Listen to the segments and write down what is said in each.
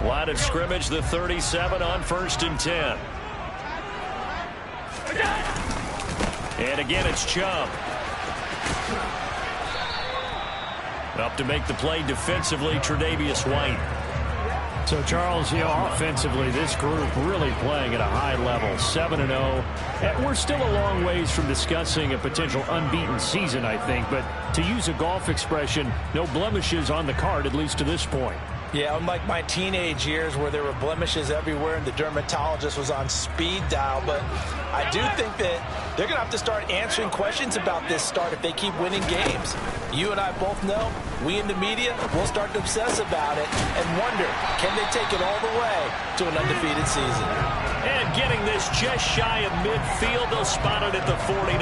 Line of scrimmage, the 37 on 1st and 10. And again, it's Chubb. Up to make the play defensively, Tre'Davious White. So, Charles, offensively, this group really playing at a high level, 7-0. And we're still a long ways from discussing a potential unbeaten season, I think. But to use a golf expression, no blemishes on the card, at least to this point. Yeah, unlike my teenage years where there were blemishes everywhere and the dermatologist was on speed dial. But I do think that they're going to have to start answering questions about this start if they keep winning games. You and I both know, we in the media will start to obsess about it and wonder, can they take it all the way to an undefeated season? And getting this just shy of midfield, they'll spot it at the 49.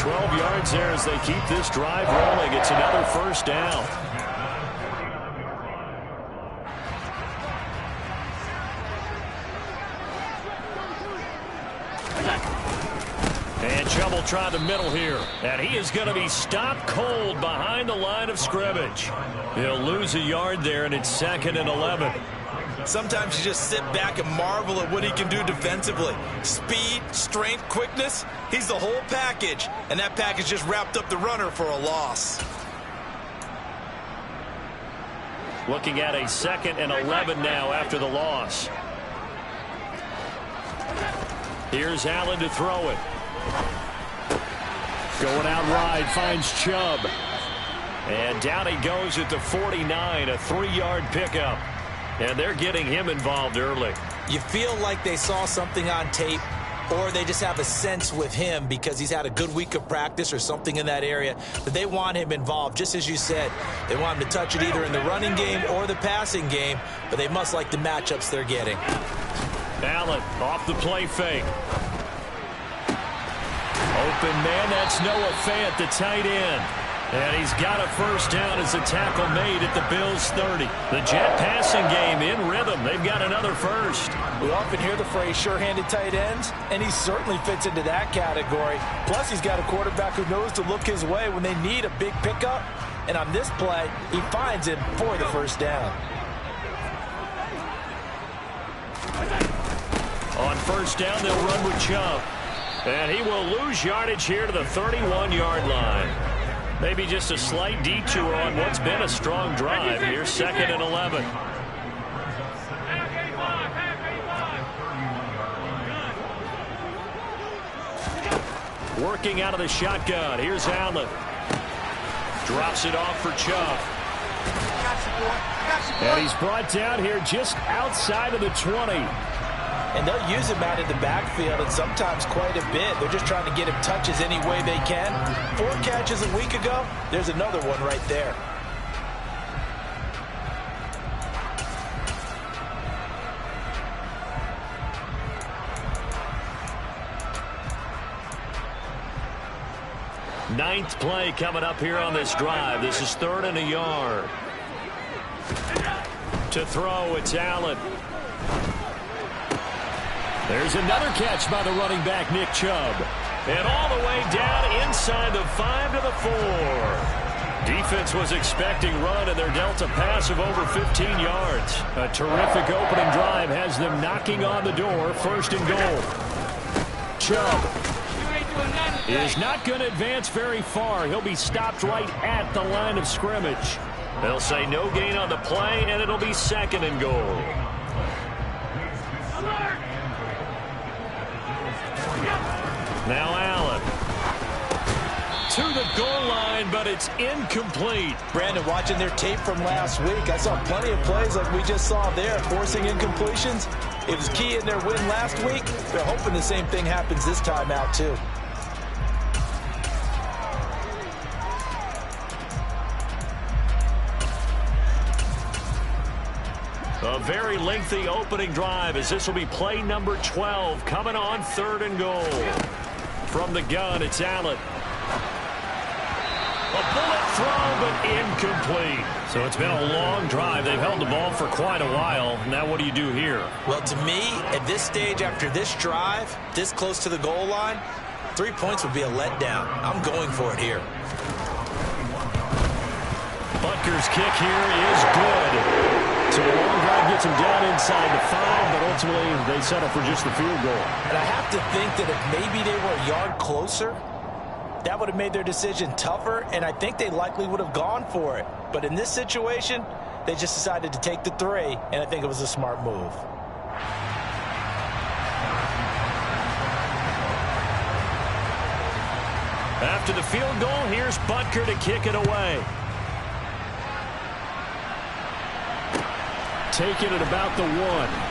12 yards there as they keep this drive rolling. It's another first down. And Chubb will try the middle here. And he is going to be stopped cold behind the line of scrimmage. He'll lose a yard there, and it's 2nd and 11. Sometimes you just sit back and marvel at what he can do defensively. Speed, strength, quickness. He's the whole package. And that package just wrapped up the runner for a loss. Looking at a 2nd and 11 now after the loss. Here's Allen to throw it. Going out wide, finds Chubb. And down he goes at the 49, a 3-yard pickup. And they're getting him involved early. You feel like they saw something on tape, or they just have a sense with him because he's had a good week of practice or something in that area that they want him involved. Just as you said, they want him to touch it either in the running game or the passing game, but they must like the matchups they're getting. Allen off the play fake. Open man, that's Noah Fant, the tight end. And he's got a first down as a tackle made at the Bills' 30. The Jet passing game in rhythm. They've got another first. We often hear the phrase sure-handed tight ends, and he certainly fits into that category. Plus, he's got a quarterback who knows to look his way when they need a big pickup. And on this play, he finds him for the first down. On first down, they'll run with Chubb. And he will lose yardage here to the 31-yard line. Maybe just a slight detour on what's been a strong drive here. 2nd and 11. Working out of the shotgun. Here's Allen. Drops it off for Chubb. And he's brought down here just outside of the 20. And they'll use him out in the backfield, and sometimes quite a bit. They're just trying to get him touches any way they can. 4 catches a week ago. There's another one right there. Ninth play coming up here on this drive. This is 3rd and a yard. To throw, it's Allen. There's another catch by the running back, Nick Chubb. And all the way down inside the 5 to the 4. Defense was expecting run, and they're dealt a pass of over 15 yards. A terrific opening drive has them knocking on the door. 1st and goal. Chubb is not going to advance very far. He'll be stopped right at the line of scrimmage. They'll say no gain on the play, and it'll be 2nd and goal. Now Allen to the goal line, but it's incomplete. Brandon, watching their tape from last week, I saw plenty of plays like we just saw there, forcing incompletions. It was key in their win last week. They're hoping the same thing happens this time out, too. A very lengthy opening drive as this will be play number 12 coming on 3rd and goal. From the gun, it's Allen. A bullet throw, but incomplete. So it's been a long drive. They've held the ball for quite a while. Now what do you do here? Well, to me, at this stage after this drive, this close to the goal line, 3 points would be a letdown. I'm going for it here. Butker's kick here is good. So the long drive gets them down inside the 5, but ultimately they settle for just the field goal. And I have to think that if maybe they were a yard closer, that would have made their decision tougher, and I think they likely would have gone for it. But in this situation, they just decided to take the 3, and I think it was a smart move. After the field goal, here's Butker to kick it away. Taken at about the 1.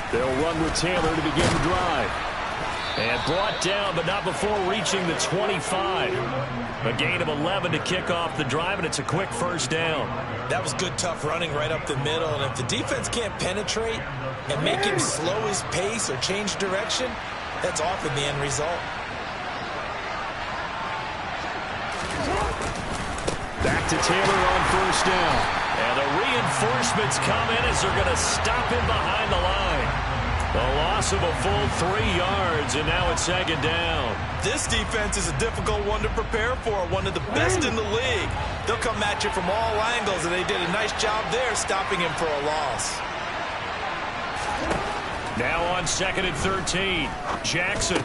They'll run with Taylor to begin the drive. And brought down, but not before reaching the 25. A gain of 11 to kick off the drive, and it's a quick first down. That was good, tough running right up the middle. And if the defense can't penetrate and make him slow his pace or change direction, that's often the end result. Back to Taylor on first down. And the reinforcements come in as they're going to stop him behind the line. A loss of a full 3 yards, and now it's second down. This defense is a difficult one to prepare for, one of the best in the league. They'll come at you from all angles, and they did a nice job there stopping him for a loss. Now on 2nd and 13, Jackson.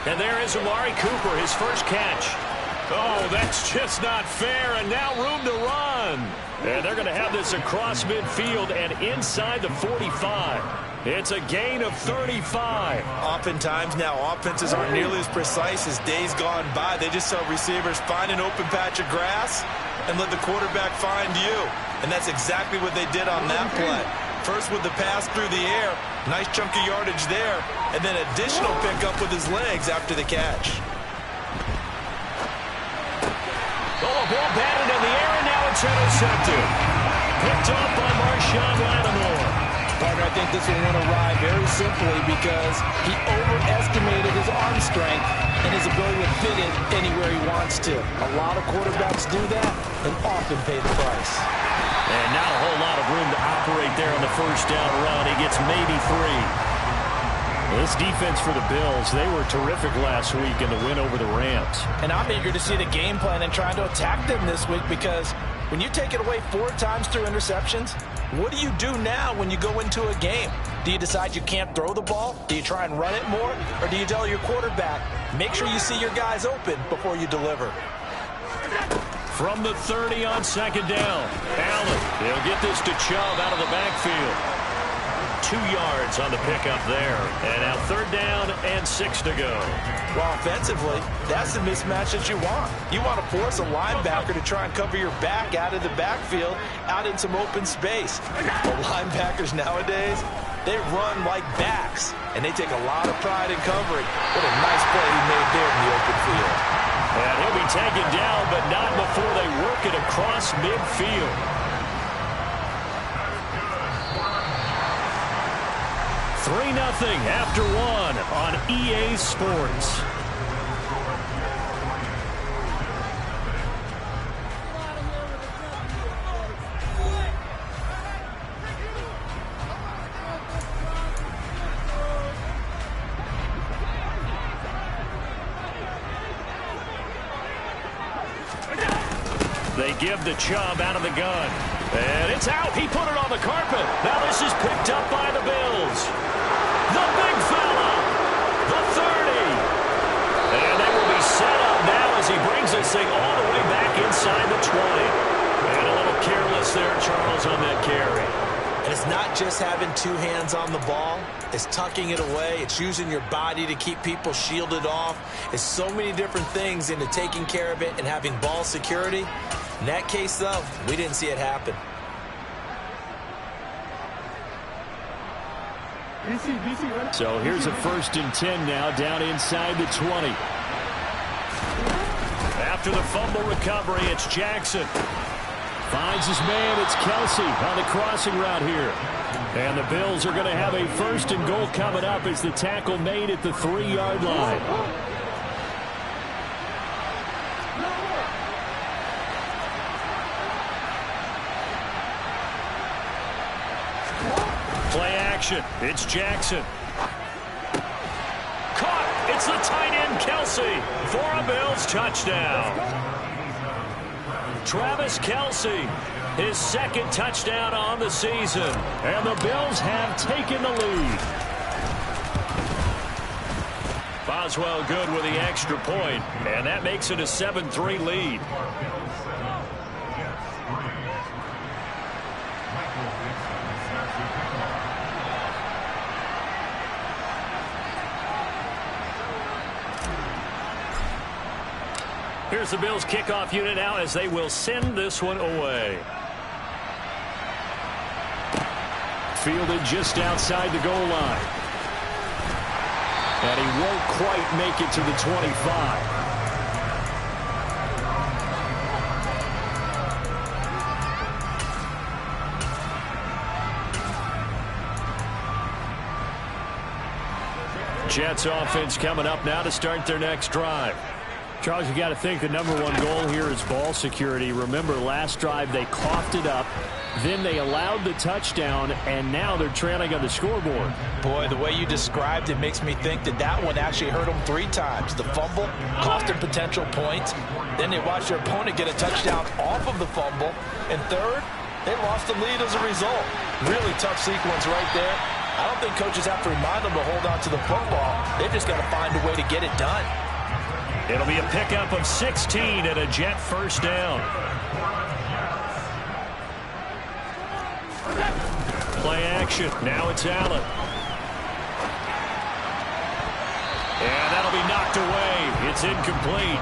And there is Amari Cooper, his first catch. Oh, that's just not fair, and now room to run. And they're going to have this across midfield and inside the 45. It's a gain of 35. Oftentimes now, offenses aren't nearly as precise as days gone by. They just tell receivers, find an open patch of grass and let the quarterback find you. And that's exactly what they did on that play. First with the pass through the air, nice chunk of yardage there, and then additional pickup with his legs after the catch. Oh, ball batted in the air, and now it's intercepted. Picked off by Marshawn Lattimore. Partner, I think this one went awry very simply because he overestimated his arm strength and his ability to fit it anywhere he wants to. A lot of quarterbacks do that and often pay the price. And not a whole lot of room to operate there on the first down run. He gets maybe 3. This defense for the Bills, they were terrific last week in the win over the Rams. And I'm eager to see the game plan and trying to attack them this week because when you take it away 4 times through interceptions, what do you do now when you go into a game? Do you decide you can't throw the ball? Do you try and run it more? Or do you tell your quarterback, make sure you see your guys open before you deliver? From the 30 on 2nd down, Allen, he'll get this to Chubb out of the backfield. 2 yards on the pickup there. And now 3rd down and 6 to go. Well, offensively, that's the mismatch that you want. You want to force a linebacker to try and cover your back out of the backfield, out in some open space. The linebackers nowadays, they run like backs, and they take a lot of pride in covering. What a nice play he made there in the open field. And he'll be taken down, but not before they work it across midfield. 3-0 after 1 on EA Sports. They give the Chubb out of the gun. And it's out. He put it on the carpet. Now this is picked up by the Bills. The big fella. The 30. And they will be set up now as he brings this thing all the way back inside the 20. And a little careless there, Charles, on that carry. And it's not just having 2 hands on the ball. It's tucking it away. It's using your body to keep people shielded off. It's so many different things into taking care of it and having ball security. In that case, though, we didn't see it happen. So here's a 1st and 10 now, down inside the 20. After the fumble recovery, it's Jackson. Finds his man. It's Kelsey on the crossing route here. And the Bills are going to have a 1st and goal coming up as the tackle made at the 3-yard line. Play action. It's Jackson. Caught. It's the tight end, Kelsey, for a Bills touchdown. Travis Kelsey, his 2nd touchdown on the season. And the Bills have taken the lead. Boswell good with the extra point, and that makes it a 7-3 lead. Here's the Bills kickoff unit now as they will send this one away. Fielded just outside the goal line. And he won't quite make it to the 25. Jets offense coming up now to start their next drive. Charles, you got to think the #1 goal here is ball security. Remember, last drive they coughed it up, then they allowed the touchdown, and now they're trailing on the scoreboard. Boy, the way you described it makes me think that that one actually hurt them 3 times. The fumble cost them potential points. Then they watched their opponent get a touchdown off of the fumble. And third, they lost the lead as a result. Really tough sequence right there. I don't think coaches have to remind them to hold on to the football. They've just got to find a way to get it done. It'll be a pickup of 16 and a Jet 1st down. Play action. Now it's Allen. And that'll be knocked away. It's incomplete.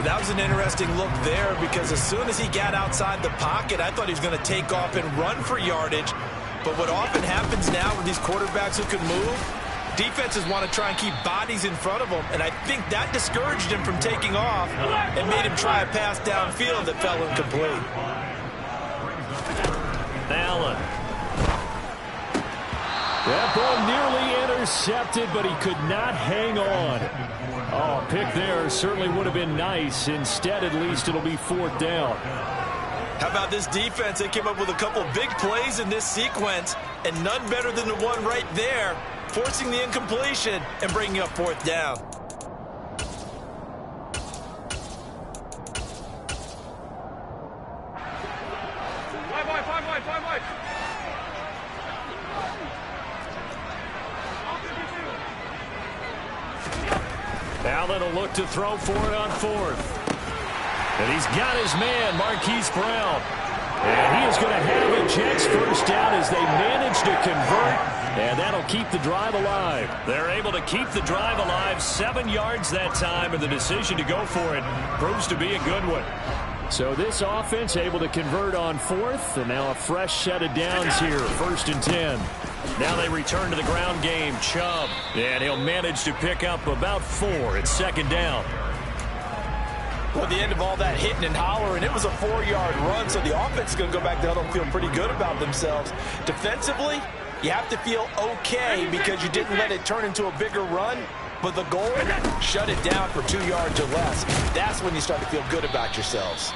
That was an interesting look there because as soon as he got outside the pocket, I thought he was going to take off and run for yardage. But what often happens now with these quarterbacks who can move, defenses want to try and keep bodies in front of them, and I think that discouraged him from taking off and made him try a pass downfield that fell incomplete. Allen. That ball nearly intercepted, but he could not hang on. Oh, pick there certainly would have been nice. Instead, at least it'll be 4th down. How about this defense? They came up with a couple big plays in this sequence, and none better than the one right there, forcing the incompletion and bringing up 4th down. Allen will look to throw for it on 4th. And he's got his man, Marquise Brown. And he is going to have a Jets 1st down as they manage to convert. And that'll keep the drive alive. They're able to keep the drive alive. 7 yards that time, and the decision to go for it proves to be a good one. So this offense able to convert on 4th, and now a fresh set of downs here, 1st and 10. Now they return to the ground game. Chubb, and he'll manage to pick up about 4. It's 2nd down. Well, at the end of all that hitting and hollering, it was a 4-yard run, so the offense is going to go back there and feel pretty good about themselves. Defensively, you have to feel okay because you didn't let it turn into a bigger run, but the goal, shut it down for 2 yards or less. That's when you start to feel good about yourselves.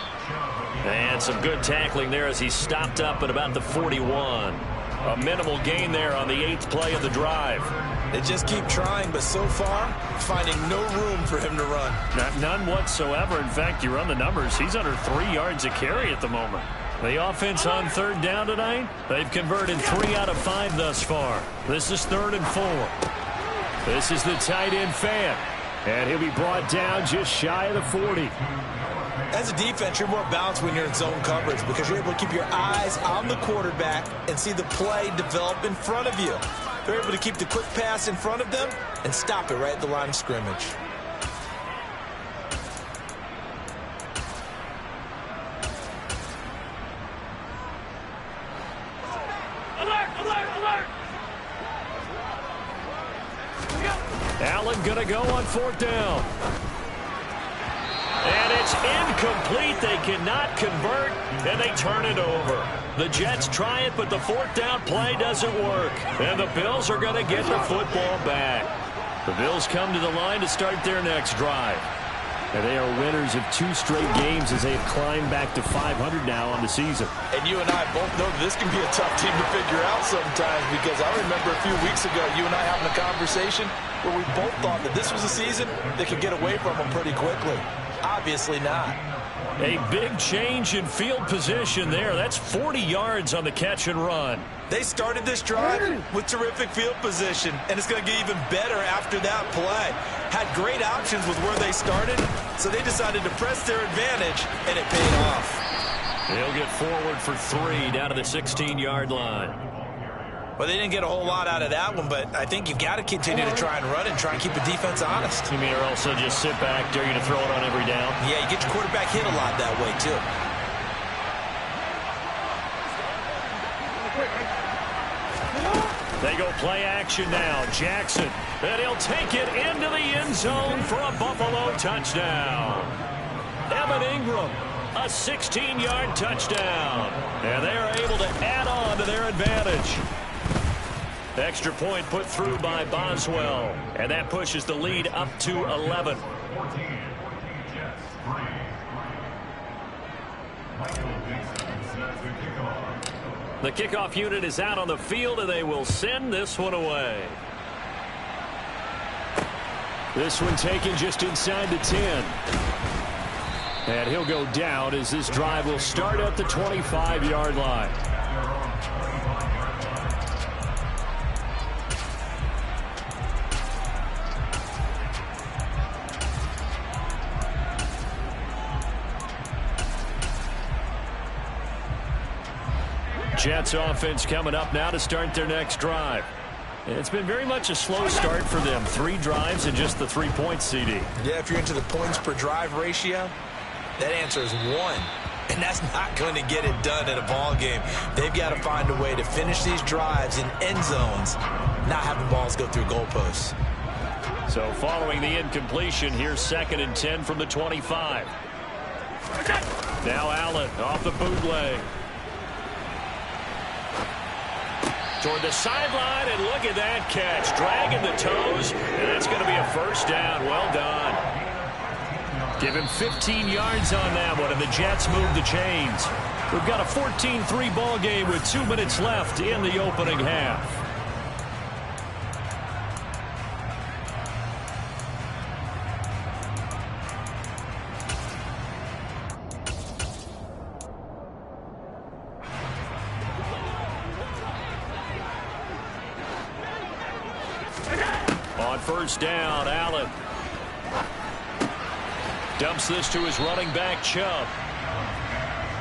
And some good tackling there as he stopped up at about the 41. A minimal gain there on the 8th play of the drive. They just keep trying, but so far, finding no room for him to run. None whatsoever. In fact, you run the numbers, he's under 3 yards a carry at the moment. The offense on 3rd down tonight, they've converted 3 out of 5 thus far. This is 3rd and 4. This is the tight end Fant. And he'll be brought down just shy of the 40. As a defense, you're more balanced when you're in zone coverage because you're able to keep your eyes on the quarterback and see the play develop in front of you. They're able to keep the quick pass in front of them and stop it right at the line of scrimmage. Allen going to go on 4th down. And it's incomplete. They cannot convert, and they turn it over. The Jets try it, but the 4th down play doesn't work. And the Bills are going to get the football back. The Bills come to the line to start their next drive. And they are winners of 2 straight games as they have climbed back to 500 now on the season. And you and I both know this can be a tough team to figure out sometimes, because I remember a few weeks ago you and I having a conversation where we both thought that this was a season that could get away from them pretty quickly. Obviously not. A big change in field position there. That's 40 yards on the catch and run. They started this drive with terrific field position, and it's going to get even better after that play. Had great options with where they started, so they decided to press their advantage, and it paid off. They'll get forward for 3 down to the 16-yard line. Well, they didn't get a whole lot out of that one, but I think you've got to continue to try and run and try and keep the defense honest. You mean or also just sit back, dare you to throw it on every down? Yeah, you get your quarterback hit a lot that way, too. They go play action now. Jackson, and he'll take it into the end zone for a Buffalo touchdown. Evan Ingram, a 16-yard touchdown. And they are able to add on to their advantage. Extra point put through by Boswell. And that pushes the lead up to 11. The kickoff unit is out on the field, and they will send this one away. This one taken just inside the 10. And he'll go down as this drive will start at the 25-yard line. Jets offense coming up now to start their next drive. It's been very much a slow start for them. 3 drives and just the 3 points, CD. Yeah, if you're into the points per drive ratio, that answer is 1. And that's not going to get it done in a ball game. They've got to find a way to finish these drives in end zones, not have the balls go through goalposts. So following the incompletion, here's 2nd and 10 from the 25. Now Allen off the bootleg. Toward the sideline, and look at that catch. Dragging the toes, and it's going to be a first down. Well done. Give him 15 yards on that one, and the Jets move the chains. We've got a 14-3 ball game with 2 minutes left in the opening half. On first down, Allen dumps this to his running back, Chubb.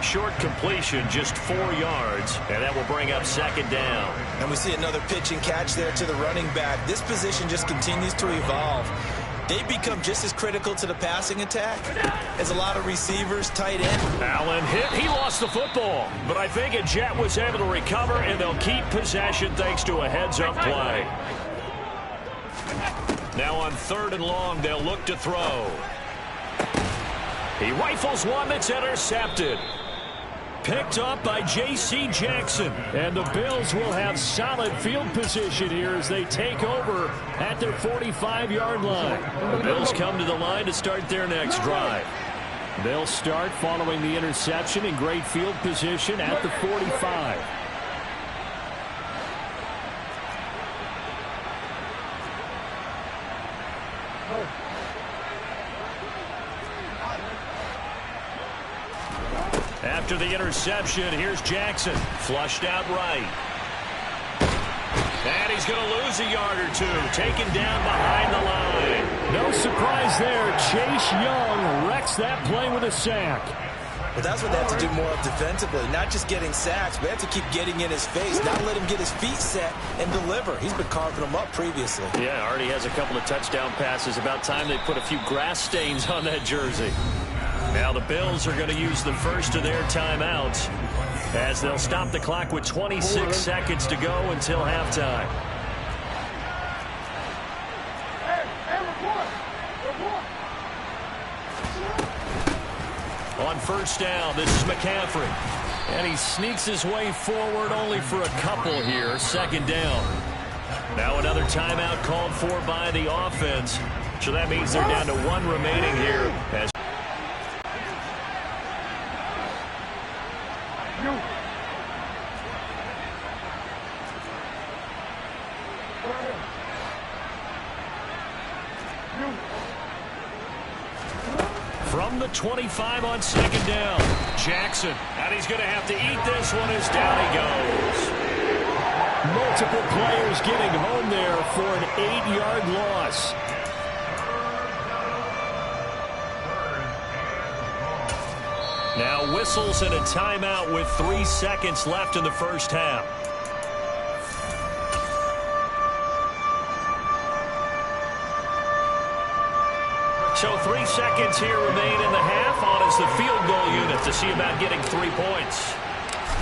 Short completion, just 4 yards, and that will bring up 2nd down. And we see another pitch and catch there to the running back. This position just continues to evolve. They become just as critical to the passing attack as a lot of receivers, tight end. Allen hit. He lost the football, but I think a Jet was able to recover, and they'll keep possession thanks to a heads-up play. Now on 3rd and long, they'll look to throw. He rifles one that's intercepted. Picked up by J.C. Jackson. And the Bills will have solid field position here as they take over at their 45-yard line. The Bills come to the line to start their next drive. They'll start following the interception in great field position at the 45. After the interception, here's Jackson. Flushed out right. And he's going to lose a yard or 2. Taken down behind the line. No surprise there. Chase Young wrecks that play with a sack. But that's what they have to do more of defensively. Not just getting sacks, but they have to keep getting in his face. Not let him get his feet set and deliver. He's been carving them up previously. Yeah, already has a couple of touchdown passes. About time they put a few grass stains on that jersey. Now the Bills are going to use the first of their timeouts as they'll stop the clock with 26 seconds to go until halftime. On first down, this is McCaffrey. And he sneaks his way forward only for a couple here. Second down. Now another timeout called for by the offense. So that means they're down to one remaining here. From the 25 on second down, Jackson. And he's going to have to eat this one as down he goes. Multiple players getting home there for an 8-yard loss. Now whistles and a timeout with 3 seconds left in the first half. So 3 seconds here remain in the half. On is the field goal unit to see about getting 3 points.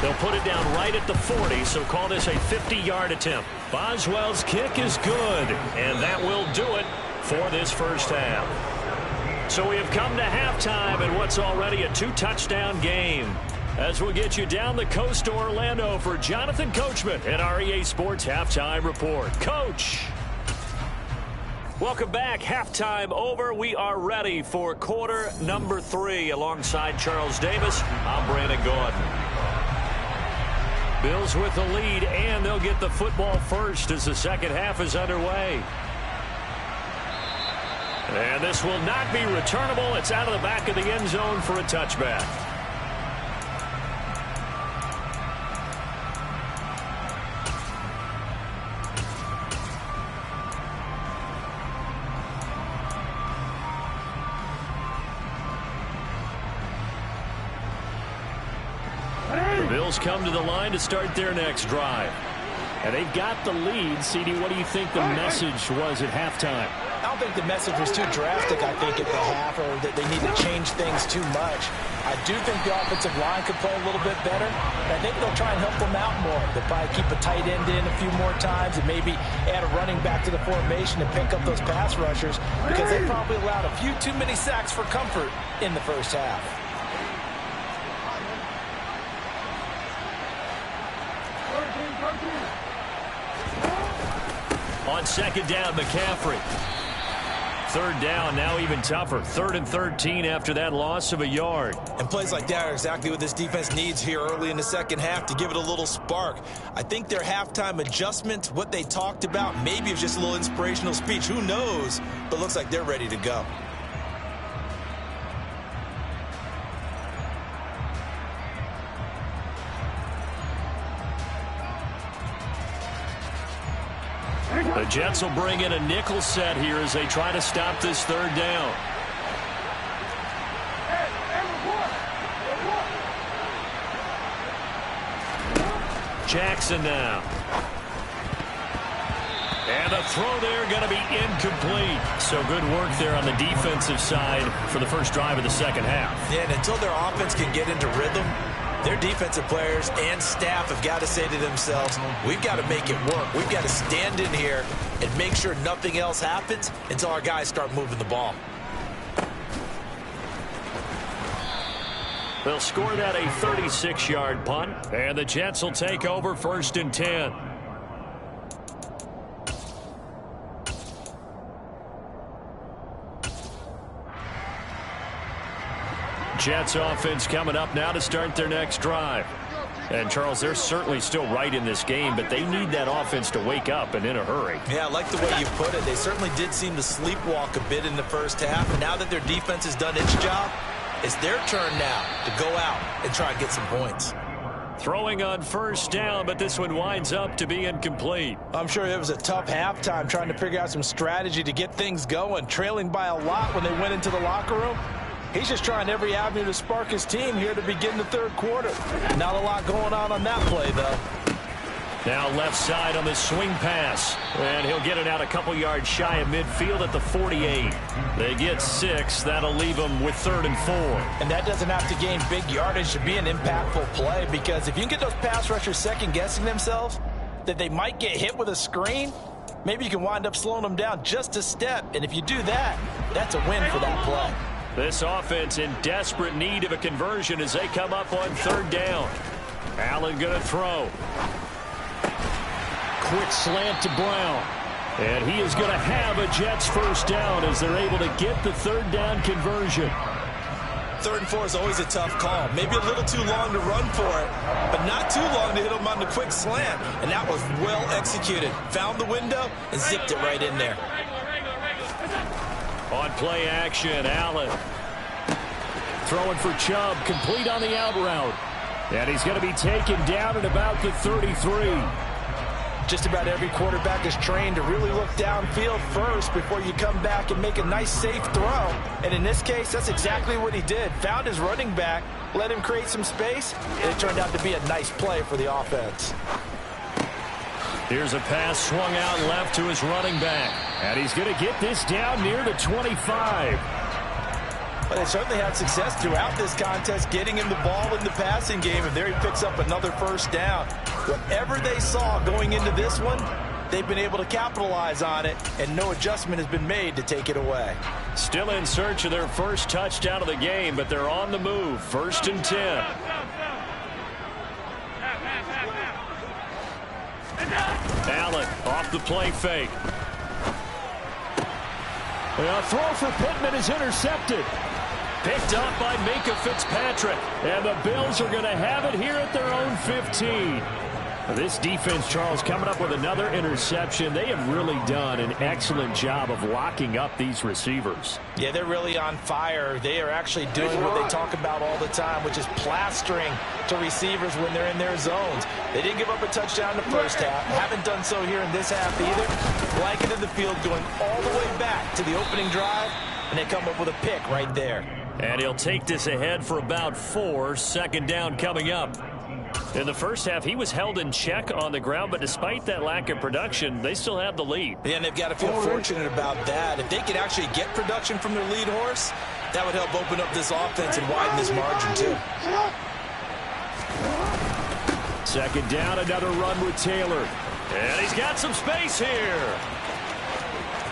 They'll put it down right at the 40, so call this a 50-yard attempt. Boswell's kick is good, and that will do it for this first half. So we have come to halftime in what's already a 2-touchdown game. As we'll get you down the coast to Orlando for Jonathan Coachman at our EA Sports Halftime Report. Coach! Welcome back. Halftime over. We are ready for quarter number 3. Alongside Charles Davis, I'm Brandon Gaudin. Bills with the lead, and they'll get the football first as the second half is underway. And this will not be returnable. It's out of the back of the end zone for a touchback. Bills come to the line to start their next drive. And they've got the lead. CD, what do you think the message was at halftime? I don't think the message was too drastic, I think, at the half, or that they need to change things too much. I do think the offensive line could play a little bit better. I think they'll try and help them out more. They'll probably keep a tight end in a few more times and maybe add a running back to the formation and pick up those pass rushers, because they probably allowed a few too many sacks for comfort in the first half. On second down, McCaffrey. Third down, now even tougher. 3rd and 13 after that loss of a yard. And plays like that are exactly what this defense needs here early in the second half to give it a little spark. I think their halftime adjustment, what they talked about, maybe it was just a little inspirational speech. Who knows? But looks like they're ready to go. The Jets will bring in a nickel set here as they try to stop this third down. Jackson now. And the throw there going to be incomplete. So good work there on the defensive side for the first drive of the second half. Yeah, and until their offense can get into rhythm, their defensive players and staff have got to say to themselves, we've got to make it work. We've got to stand in here and make sure nothing else happens until our guys start moving the ball. They'll score that a 36-yard punt, and the Jets will take over 1st and 10. Jets offense coming up now to start their next drive. And, Charles, they're certainly still right in this game, but they need that offense to wake up and in a hurry. Yeah, I like the way you put it. They certainly did seem to sleepwalk a bit in the first half. And now that their defense has done its job, it's their turn now to go out and try and get some points. Throwing on first down, but this one winds up to be incomplete. I'm sure it was a tough halftime trying to figure out some strategy to get things going, trailing by a lot when they went into the locker room. He's just trying every avenue to spark his team here to begin the third quarter. Not a lot going on that play, though. Now left side on the swing pass. And he'll get it out a couple yards shy of midfield at the 48. They get 6. That'll leave them with 3rd and 4. And that doesn't have to gain big yardage to be an impactful play, because if you can get those pass rushers second-guessing themselves that they might get hit with a screen, maybe you can wind up slowing them down just a step. And if you do that, that's a win for that play. This offense in desperate need of a conversion as they come up on third down. Allen going to throw. Quick slant to Brown. And he is going to have a Jets first down as they're able to get the third down conversion. 3rd and 4 is always a tough call. Maybe a little too long to run for it, but not too long to hit him on the quick slant. And that was well executed. Found the window and zipped it right in there. On play action, Allen. Throwing for Chubb, complete on the out route. And he's going to be taken down at about the 33. Just about every quarterback is trained to really look downfield first before you come back and make a nice, safe throw. And in this case, that's exactly what he did. Found his running back, let him create some space, and it turned out to be a nice play for the offense. Here's a pass swung out left to his running back. And he's going to get this down near the 25. But they certainly had success throughout this contest, getting him the ball in the passing game, and there he picks up another first down. Whatever they saw going into this one, they've been able to capitalize on it, and no adjustment has been made to take it away. Still in search of their first touchdown of the game, but they're on the move. 1st and 10. Allen off the play fake. A throw for Pittman is intercepted. Picked up by Minkah Fitzpatrick. And the Bills are going to have it here at their own 15. This defense, Charles, coming up with another interception. They have really done an excellent job of locking up these receivers. Yeah, they're really on fire. They are actually doing what they talk about all the time, which is plastering to receivers when they're in their zones. They didn't give up a touchdown in the first half. Haven't done so here in this half either. Blanket in the field going all the way back to the opening drive, and they come up with a pick right there. And he'll take this ahead for about 4. 2nd down coming up. In the first half, he was held in check on the ground, but despite that lack of production, they still have the lead. Yeah, and they've got to feel fortunate about that. If they could actually get production from their lead horse, that would help open up this offense and widen this margin too. 2nd down, another run with Taylor. And he's got some space here.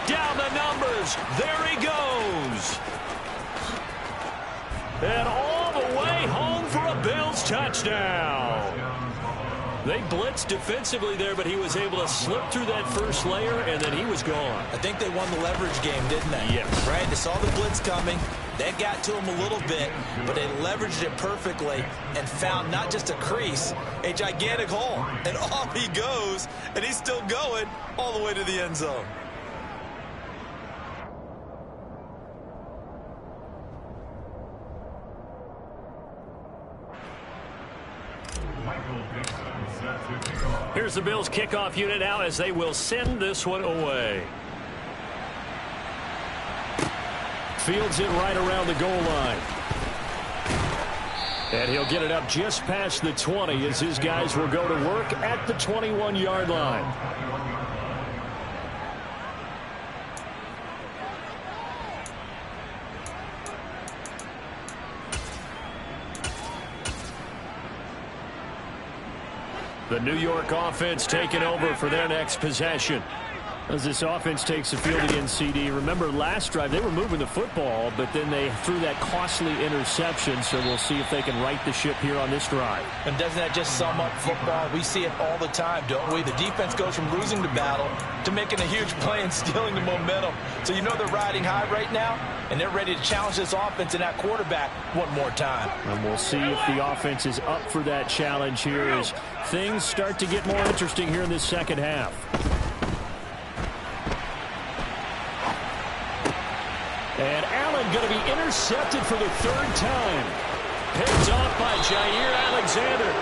Down the numbers. There he goes. And all the way home for a Bills touchdown. They blitzed defensively there, but he was able to slip through that first layer, and then he was gone. I think they won the leverage game, didn't they? Yes. Right? They saw the blitz coming. That got to him a little bit, but they leveraged it perfectly and found not just a crease, a gigantic hole. And off he goes, and he's still going all the way to the end zone. Here's the Bills kickoff unit now as they will send this one away. Fields it right around the goal line. And he'll get it up just past the 20 as his guys will go to work at the 21-yard line. The New York offense taking over for their next possession. As this offense takes the field against CD, remember last drive they were moving the football, but then they threw that costly interception, so we'll see if they can right the ship here on this drive. And doesn't that just sum up football? We see it all the time, don't we? The defense goes from losing the battle to making a huge play and stealing the momentum. So you know they're riding high right now, and they're ready to challenge this offense and that quarterback one more time. And we'll see if the offense is up for that challenge here as things start to get more interesting here in this second half. And Allen going to be intercepted for the 3rd time. Picked off by Jair Alexander.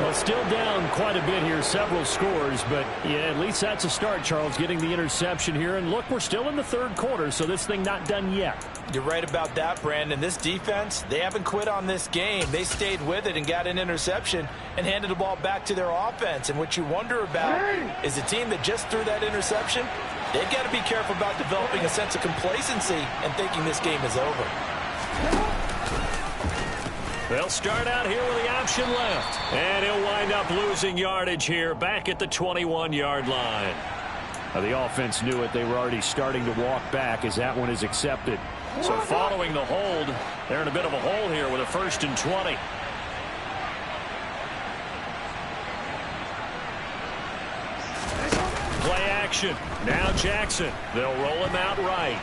Well, still down quite a bit here, several scores, but yeah, at least that's a start, Charles, getting the interception here. And look, we're still in the 3rd quarter, so this thing not done yet. You're right about that, Brandon. This defense, they haven't quit on this game. They stayed with it and got an interception and handed the ball back to their offense. And what you wonder about is the team that just threw that interception, they've got to be careful about developing a sense of complacency and thinking this game is over. They'll start out here with the option left. And he'll wind up losing yardage here back at the 21-yard line. The offense knew it. They were already starting to walk back as that one is accepted. So following the hold, they're in a bit of a hole here with a 1st and 20. Play action. Now Jackson. They'll roll him out right.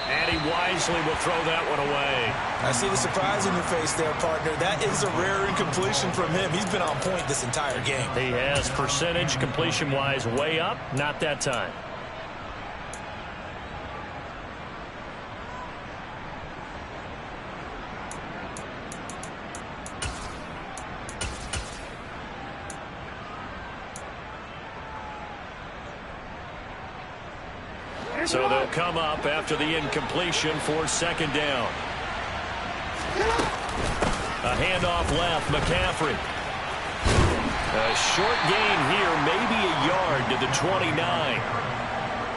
And he wisely will throw that one away. I see the surprise in your face there, partner. That is a rare incompletion from him. He's been on point this entire game. He has percentage completion-wise way up. Not that time. So they'll come up after the incompletion for 2nd down. A handoff left, McCaffrey. A short gain here, maybe a yard to the 29.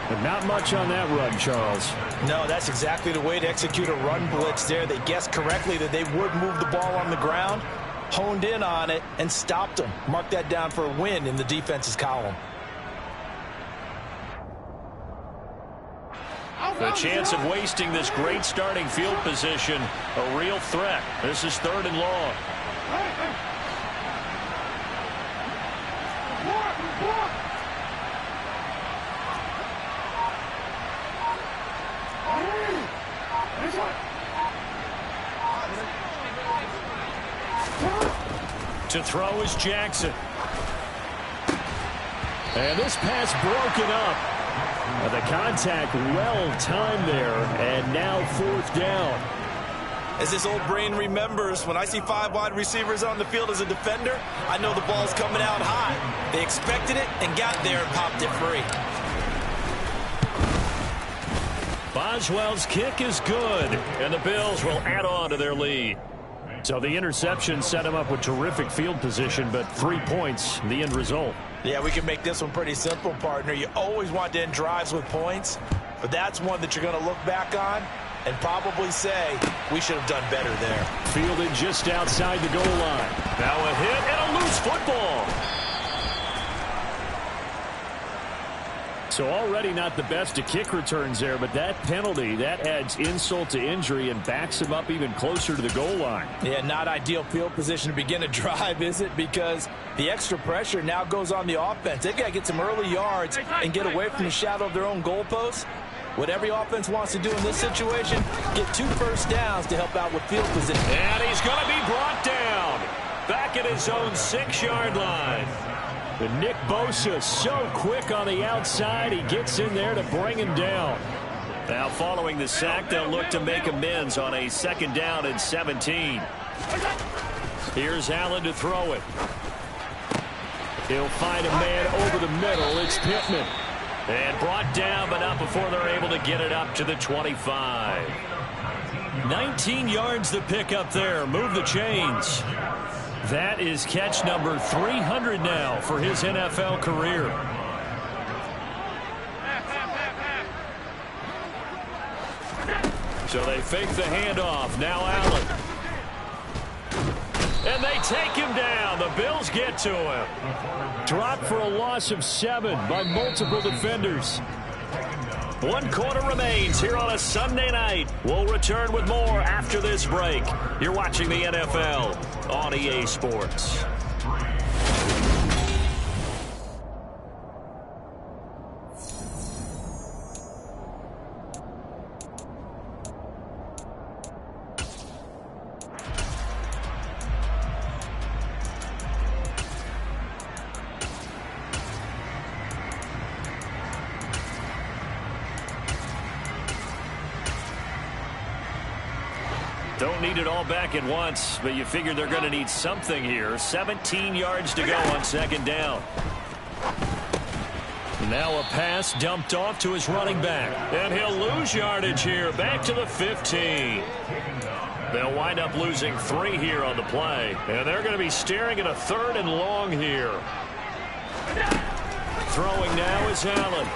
But not much on that run, Charles. No, that's exactly the way to execute a run blitz there. They guessed correctly that they would move the ball on the ground, honed in on it, and stopped them. Mark that down for a win in the defense's column. The chance of wasting this great starting field position, a real threat. This is 3rd and long. To throw is Jackson. And this pass broken up. The contact well timed there, and now 4th down. As this old brain remembers, when I see 5 wide receivers on the field as a defender, I know the ball's coming out high. They expected it and got there and popped it free. Boswell's kick is good, and the Bills will add on to their lead. So the interception set him up with terrific field position, but 3 points, the end result. Yeah, we can make this one pretty simple, partner. You always want to end drives with points, but that's one that you're going to look back on and probably say, we should have done better there. Fielded just outside the goal line. Now a hit and a loose football. So already not the best of kick returns there, but that penalty, that adds insult to injury and backs him up even closer to the goal line. Yeah, not ideal field position to begin a drive, is it? Because the extra pressure now goes on the offense. They've got to get some early yards and get away from the shadow of their own goalposts. What every offense wants to do in this situation, get 2 first downs to help out with field position. And he's going to be brought down back at his own 6-yard line. But Nick Bosa so quick on the outside, he gets in there to bring him down. Now following the sack, they'll look to make amends on a 2nd down and 17. Here's Allen to throw it. He'll find a man over the middle. It's Pittman. And brought down, but not before they're able to get it up to the 25. 19 yards to pick up there. Move the chains. That is catch number 300 now for his NFL career. So they fake the handoff. Now Allen. And they take him down. The Bills get to him. Dropped for a loss of 7 by multiple defenders. 1 quarter remains here on a Sunday night. We'll return with more after this break. You're watching the NFL on EA Sports. Don't need it all back at once, but you figure they're going to need something here. 17 yards to go on 2nd down. Now a pass dumped off to his running back. And he'll lose yardage here, back to the 15. They'll wind up losing 3 here on the play. And they're going to be staring at a 3rd and long here. Throwing now is Allen.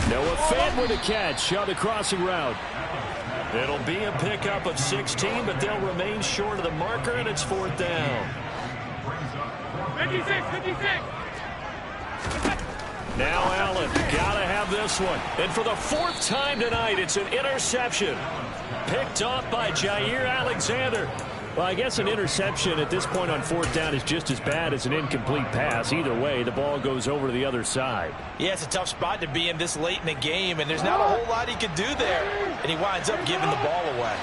Noah Fant with a catch on the crossing route. It'll be a pickup of 16, but they'll remain short of the marker, and it's 4th down. 56. Now Allen, gotta have this one. And for the fourth time tonight, it's an interception. Picked off by Jair Alexander. Well, I guess an interception at this point on fourth down is just as bad as an incomplete pass. Either way, the ball goes over to the other side. Yeah, it's a tough spot to be in this late in the game, and there's not a whole lot he could do there. And he winds up giving the ball away.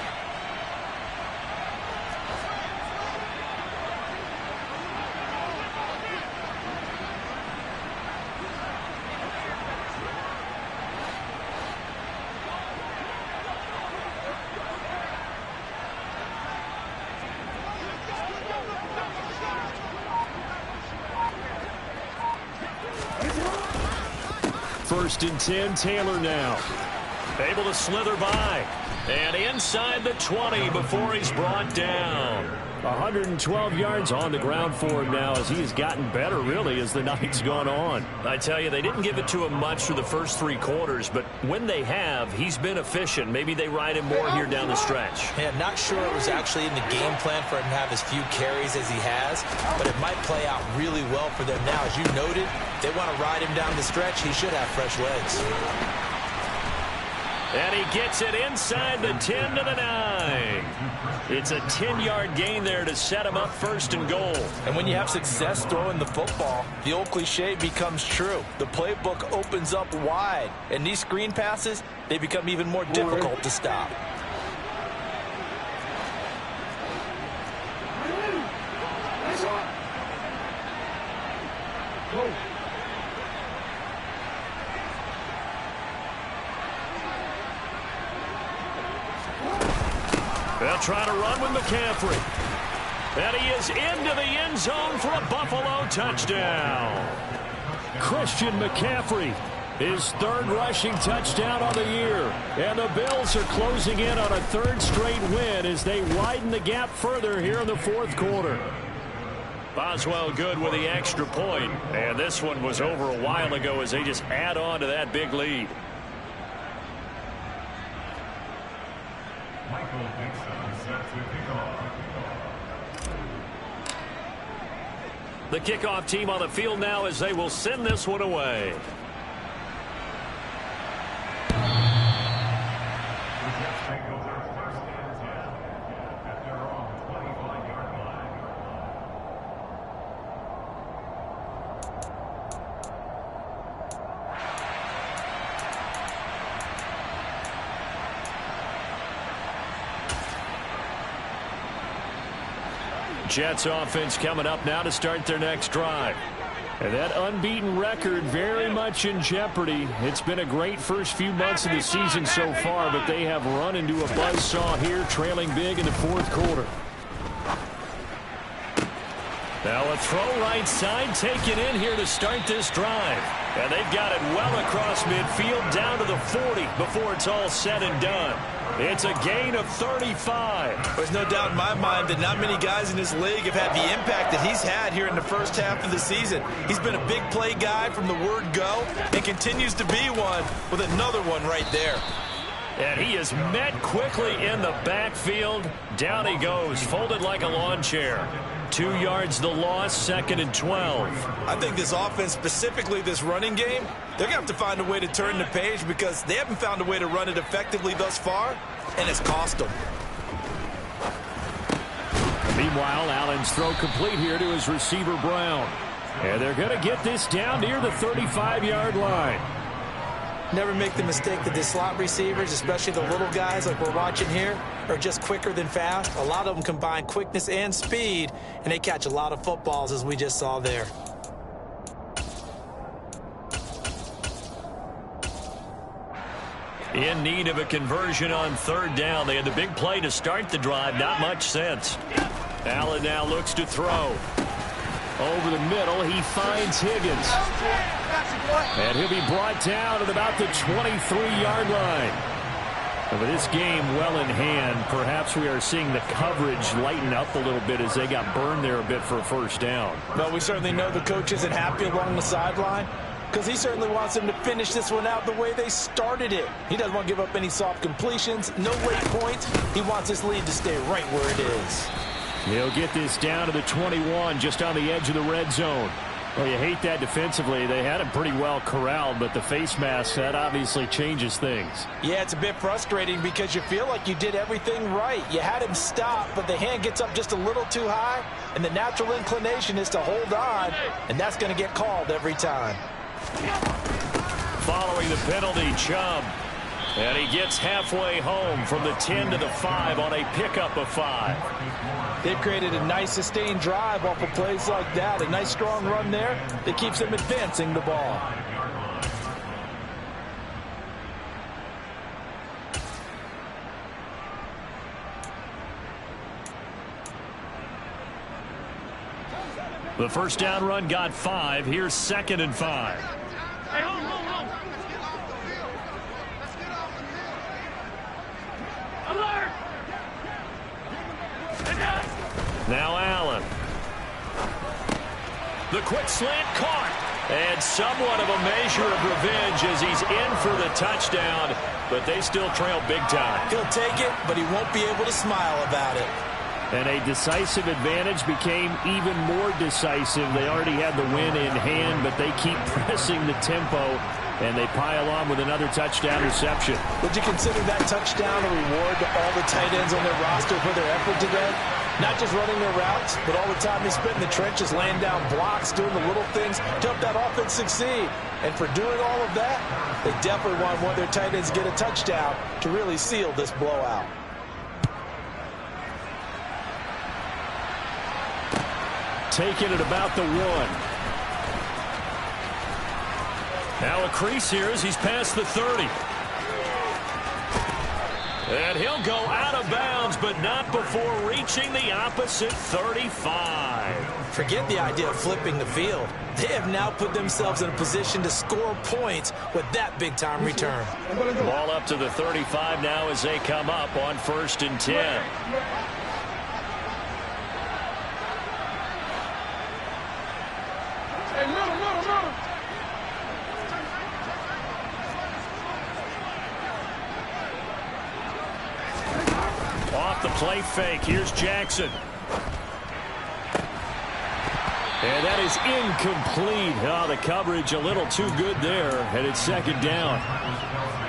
First and 10, Taylor now. Able to slither by. And inside the 20 before he's brought down. 112 yards on the ground for him now as he has gotten better, really, as the night's gone on. I tell you, they didn't give it to him much through the first three quarters, but when they have, he's been efficient. Maybe they ride him more here down the stretch. Yeah, not sure it was actually in the game plan for him to have as few carries as he has, but it might play out really well for them now. As you noted, they want to ride him down the stretch. He should have fresh legs. And he gets it inside the 10 to the 9. It's a 10-yard gain there to set him up first and goal. And when you have success throwing the football, the old cliche becomes true. The playbook opens up wide, and these screen passes, they become even more difficult to stop. They'll try to run with McCaffrey. And he is into the end zone for a Buffalo touchdown. Christian McCaffrey, his third rushing touchdown on the year. And the Bills are closing in on a third straight win as they widen the gap further here in the fourth quarter. Boswell good with the extra point. And this one was over a while ago as they just add on to that big lead. The kickoff team on the field now as they will send this one away. Jets offense coming up now to start their next drive. And that unbeaten record very much in jeopardy. It's been a great first few months of the season so far, but they have run into a buzzsaw here, trailing big in the fourth quarter. Now a throw right side taken in here to start this drive. And they've got it well across midfield down to the 40 before it's all said and done. It's a gain of 35. There's no doubt in my mind that not many guys in this league have had the impact that he's had here in the first half of the season. He's been a big play guy from the word go and continues to be one with another one right there. And he is met quickly in the backfield. Down he goes, folded like a lawn chair. 2 yards the loss, 2nd and 12. I think this offense, specifically this running game, they're going to have to find a way to turn the page because they haven't found a way to run it effectively thus far, and it's cost them. Meanwhile, Allen's throw complete here to his receiver, Brown. And they're going to get this down near the 35-yard line. Never make the mistake that the slot receivers, especially the little guys like we're watching here, are just quicker than fast. A lot of them combine quickness and speed, and they catch a lot of footballs, as we just saw there. In need of a conversion on third down. They had the big play to start the drive. Not much sense. Allen now looks to throw. Over the middle, he finds Higgins. And he'll be brought down at about the 23-yard line. And with this game well in hand, perhaps we are seeing the coverage lighten up a little bit as they got burned there a bit for a first down. Well, we certainly know the coach isn't happy along the sideline because he certainly wants them to finish this one out the way they started it. He doesn't want to give up any soft completions, no late points. He wants this lead to stay right where it is. He'll get this down to the 21, just on the edge of the red zone. Well, you hate that defensively. They had him pretty well corralled, but the face mask, that obviously changes things. Yeah, it's a bit frustrating because you feel like you did everything right. You had him stop, but the hand gets up just a little too high, and the natural inclination is to hold on, and that's going to get called every time. Following the penalty, Chubb. And he gets halfway home from the 10 to the 5 on a pickup of 5. They've created a nice sustained drive off of plays like that. A nice strong run there that keeps them advancing the ball. The first down run got 5. Here's 2nd and 5. Now Allen. The quick slant caught. And somewhat of a measure of revenge as he's in for the touchdown. But they still trail big time. He'll take it, but he won't be able to smile about it. And a decisive advantage became even more decisive. They already had the win in hand, but they keep pressing the tempo, and they pile on with another touchdown reception. Would you consider that touchdown a reward to all the tight ends on their roster for their effort today? Not just running their routes, but all the time they spent in the trenches, laying down blocks, doing the little things to help that offense succeed. And for doing all of that, they definitely want one of their tight ends to get a touchdown to really seal this blowout. Taking it about the 1. Now a crease here as he's past the 30. And he'll go out of bounds, but not before reaching the opposite 35. Forget the idea of flipping the field. They have now put themselves in a position to score points with that big-time return. Ball up to the 35 now as they come up on 1st and 10. Off the play fake. Here's Jackson. And that is incomplete. Oh, the coverage a little too good there, and it's 2nd down.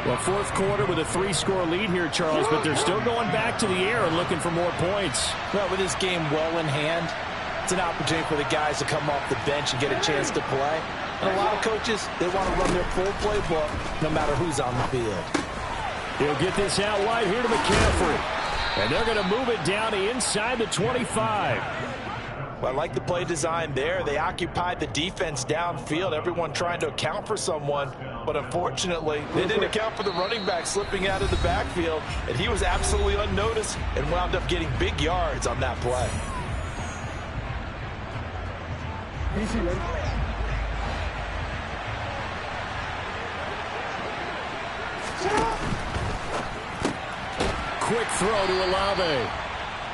Well, 4th quarter with a 3-score lead here, Charles, but they're still going back to the air and looking for more points. Well, with this game well in hand, it's an opportunity for the guys to come off the bench and get a chance to play. And a lot of coaches, they want to run their full playbook no matter who's on the field. He'll get this out wide here to McCaffrey. And they're going to move it down to inside the 25. Well, I like the play design there. They occupied the defense downfield, everyone trying to account for someone. But unfortunately, they didn't account for the running back slipping out of the backfield. And he was absolutely unnoticed and wound up getting big yards on that play. Easy, ready? Quick throw to Olave.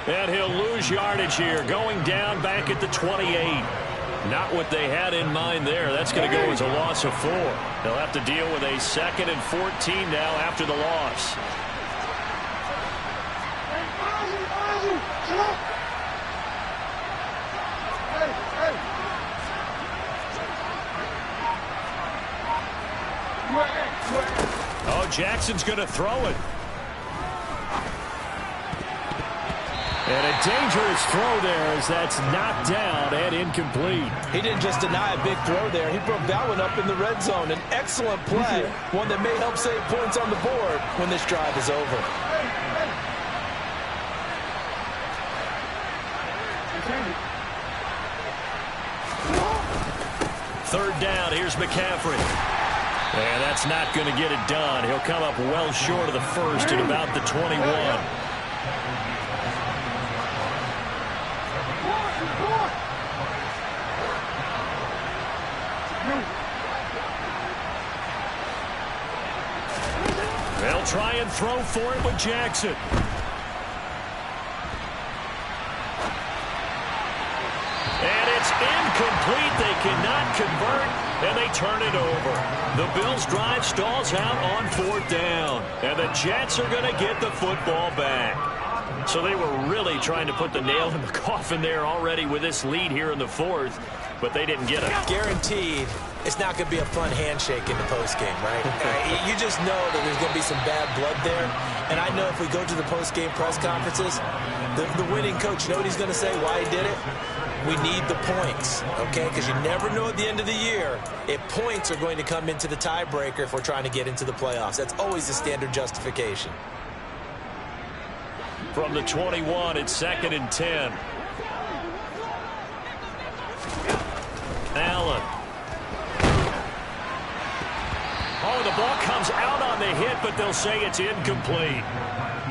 And he'll lose yardage here, going down back at the 28. Not what they had in mind there. That's going to go as a loss of 4. They'll have to deal with a 2nd and 14 now after the loss. Oh, Jackson's going to throw it. And a dangerous throw there as that's knocked down and incomplete. He didn't just deny a big throw there. He broke that one up in the red zone. An excellent play, one that may help save points on the board when this drive is over. Third down, here's McCaffrey. And that's not going to get it done. He'll come up well short of the first at about the 21. They'll try and throw for it with Jackson. And it's incomplete. They cannot convert, and they turn it over. The Bills' drive stalls out on 4th down, and the Jets are going to get the football back. So they were really trying to put the nail in the coffin there already with this lead here in the fourth, but they didn't get it. Guaranteed, it's not going to be a fun handshake in the postgame, right? You just know that there's going to be some bad blood there. And I know if we go to the postgame press conferences, the winning coach, you know what he's going to say, why he did it? We need the points, okay? Because you never know at the end of the year if points are going to come into the tiebreaker if we're trying to get into the playoffs. That's always the standard justification. From the 21, it's 2nd and 10. Allen. Oh, the ball comes out on the hit, but they'll say it's incomplete.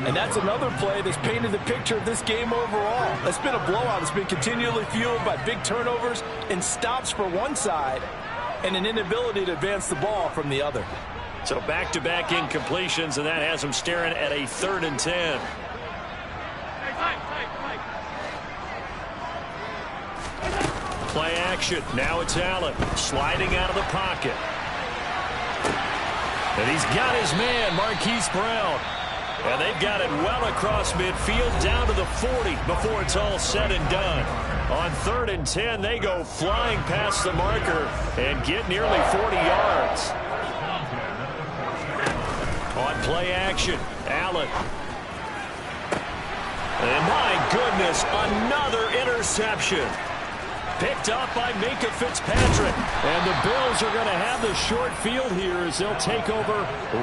And that's another play that's painted the picture of this game overall. It's been a blowout. It's been continually fueled by big turnovers and stops for one side and an inability to advance the ball from the other. So back-to-back incompletions, and that has them staring at a 3rd and 10. Play action. Now it's Allen sliding out of the pocket. And he's got his man, Marquise Brown. And they've got it well across midfield down to the 40 before it's all said and done. On 3rd and 10, they go flying past the marker and get nearly 40 yards. On play action, Allen. And my goodness, another interception. Picked up by Minkah Fitzpatrick. And the Bills are going to have the short field here as they'll take over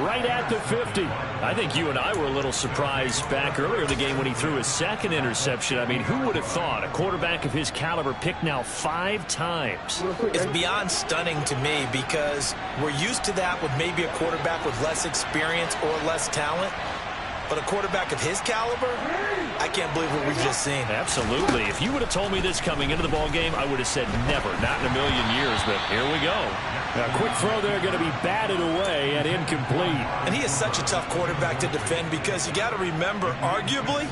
right at the 50. I think you and I were a little surprised back earlier in the game when he threw his 2nd interception. I mean, who would have thought a quarterback of his caliber picked now 5 times? It's beyond stunning to me because we're used to that with maybe a quarterback with less experience or less talent. But a quarterback of his caliber, I can't believe what we've just seen. Absolutely. If you would have told me this coming into the ballgame, I would have said never, not in a million years. But here we go. A quick throw there going to be batted away and incomplete. And he is such a tough quarterback to defend because you got to remember, arguably,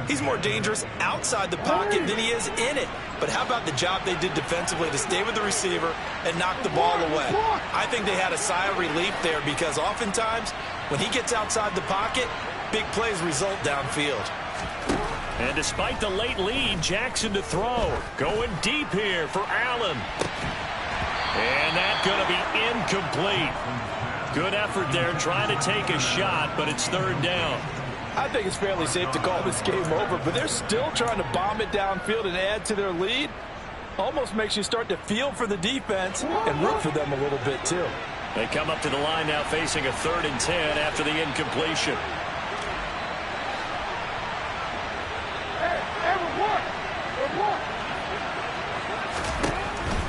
he's more dangerous outside the pocket than he is in it. But how about the job they did defensively to stay with the receiver and knock the ball away? I think they had a sigh of relief there because oftentimes when he gets outside the pocket, big plays result downfield. And despite the late lead, Jackson to throw. Going deep here for Allen. And that's going to be incomplete. Good effort there trying to take a shot, but it's 3rd down. I think it's fairly safe to call this game over, but they're still trying to bomb it downfield and add to their lead. Almost makes you start to feel for the defense and root for them a little bit too. They come up to the line now facing a 3rd and 10 after the incompletion.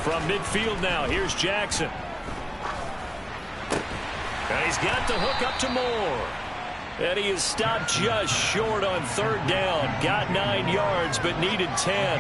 From midfield now, here's Jackson. And he's got the hook up to Moore. And he is stopped just short on 3rd down. Got 9 yards, but needed 10.